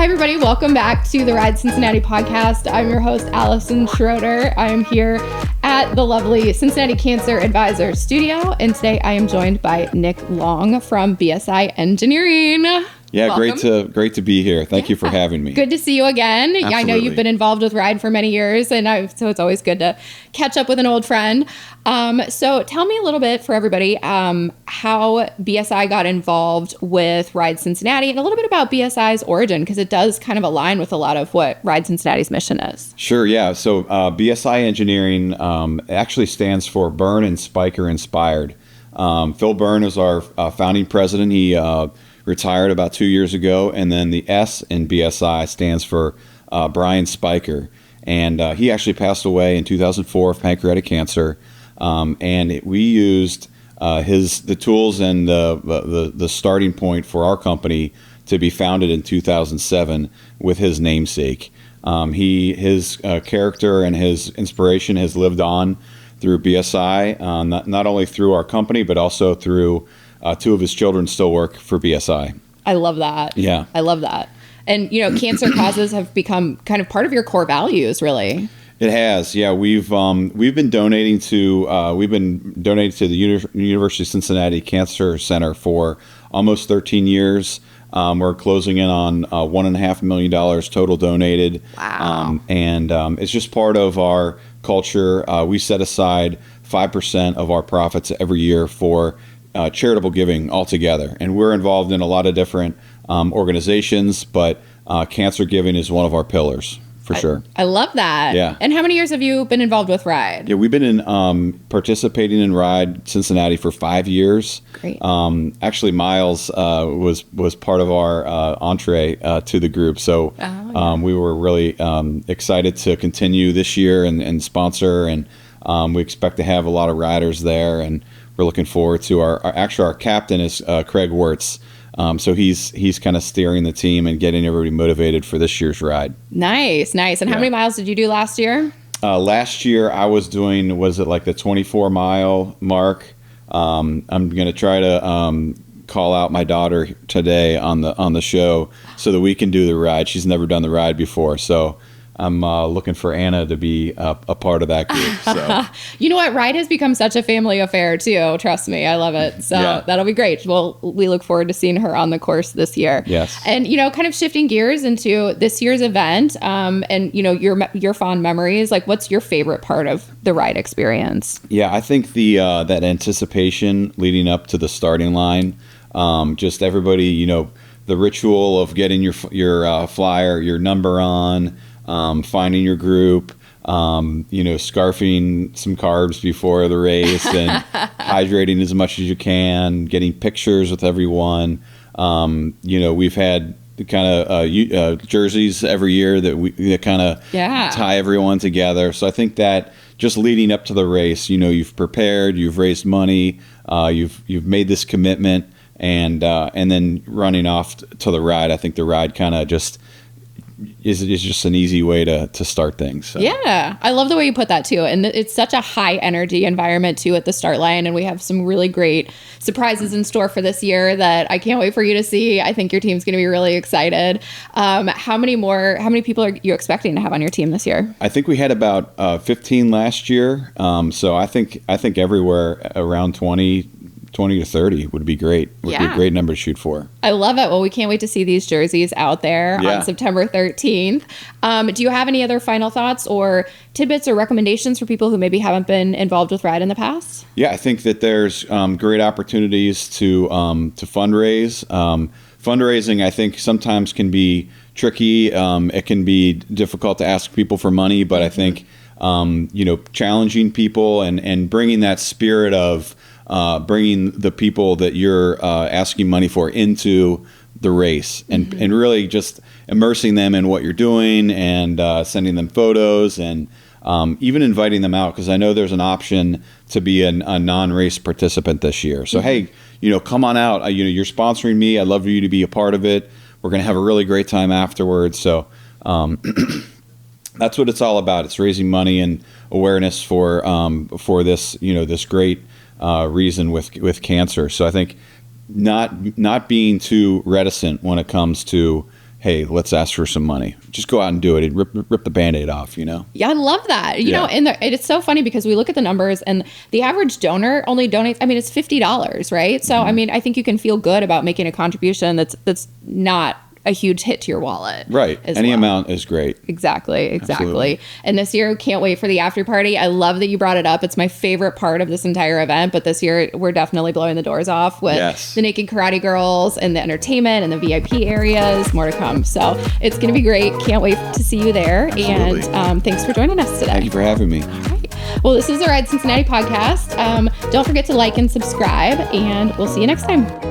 Hi, everybody. Welcome back to the Ride Cincinnati podcast. I'm your host, Allison Schroeder. I am here at the lovely Cincinnati Cancer Advisor Studio, and today I am joined by Nick Long from BSI Engineering. Yeah, Welcome. great to be here. Thank you for having me. Good to see you again. Absolutely. I know you've been involved with Ride for many years, and so it's always good to catch up with an old friend. So tell me a little bit for everybody how BSI got involved with Ride Cincinnati and a little bit about BSI's origin, because it does kind of align with a lot of what Ride Cincinnati's mission is. Sure, yeah. So BSI Engineering actually stands for Burn and Spiker Inspired. Phil Byrne is our founding president. He retired about 2 years ago, and then the S in BSI stands for Brian Spiker, and he actually passed away in 2004 of pancreatic cancer. And we used the tools and the starting point for our company to be founded in 2007 with his namesake. His character and his inspiration has lived on through BSI, not only through our company but also through two of his children still work for BSI. I love that. Yeah, I love that. And cancer causes have become kind of part of your core values, really. It has, yeah. We've been donating to the University of Cincinnati Cancer Center for almost 13 years. We're closing in on $1.5 million total donated. Wow! And it's just part of our culture. We set aside 5% of our profits every year for charitable giving altogether, and we're involved in a lot of different organizations, but cancer giving is one of our pillars. For sure. I love that. Yeah. And how many years have you been involved with Ride? Yeah, we've been participating in Ride Cincinnati for 5 years. Great. Actually, Miles was part of our entree to the group, so we were really excited to continue this year and sponsor, and we expect to have a lot of riders there, and we're looking forward to our captain is Craig Wirtz. So he's kind of steering the team and getting everybody motivated for this year's ride. Nice. And how many miles did you do last year? Last year I was doing, was it like the 24 mile mark? I'm going to try to call out my daughter today on the show so that we can do the ride. She's never done the ride before, so I'm looking for Anna to be a part of that group. So. You know what? Ride has become such a family affair, too. Trust me. I love it. So That'll be great. Well, we look forward to seeing her on the course this year. Yes. And, kind of shifting gears into this year's event and, your fond memories, like what's your favorite part of the ride experience? Yeah, I think that anticipation leading up to the starting line, just everybody, the ritual of getting your flyer, your number on, finding your group, scarfing some carbs before the race and hydrating as much as you can, getting pictures with everyone. We've had kind of jerseys every year that kind of tie everyone together. So I think that just leading up to the race, you've prepared, you've raised money, you've made this commitment, and then running off to the ride. I think the ride kind of just is just an easy way to start things. So. Yeah, I love the way you put that too. And it's such a high energy environment too at the start line. And we have some really great surprises in store for this year that I can't wait for you to see. I think your team's going to be really excited. How many people are you expecting to have on your team this year? I think we had about 15 last year. So I think everywhere around 20 to 30 would be great. Would be a great number to shoot for. I love it. Well, we can't wait to see these jerseys out there on September 13th. Do you have any other final thoughts or tidbits or recommendations for people who maybe haven't been involved with Ride in the past? Yeah, I think that there's great opportunities to fundraise. Fundraising, I think, sometimes can be tricky. It can be difficult to ask people for money, but I think challenging people and bringing that spirit of bringing the people that you're asking money for into the race and really just immersing them in what you're doing and sending them photos and even inviting them out, because I know there's an option to be a non-race participant this year. So, hey, come on out. You're sponsoring me. I'd love for you to be a part of it. We're going to have a really great time afterwards. So that's what it's all about. It's raising money and awareness for this, this great reason with cancer. So I think not being too reticent when it comes to hey, let's ask for some money. Just go out and do it. And rip the Band-Aid off, Yeah, I love that. You know, and it's so funny because we look at the numbers and the average donor only donates, I mean, it's $50, right? So, I mean, I think you can feel good about making a contribution that's not a huge hit to your wallet. Right. Any amount is great. Exactly. Absolutely. And this year, can't wait for the after party. I love that you brought it up. It's my favorite part of this entire event. But this year, we're definitely blowing the doors off with the Naked Karate Girls and the entertainment and the VIP areas. More to come. So it's going to be great. Can't wait to see you there. Absolutely. And thanks for joining us today. Thank you for having me. All right. Well, this is the Ride Cincinnati podcast. Don't forget to like and subscribe, and we'll see you next time.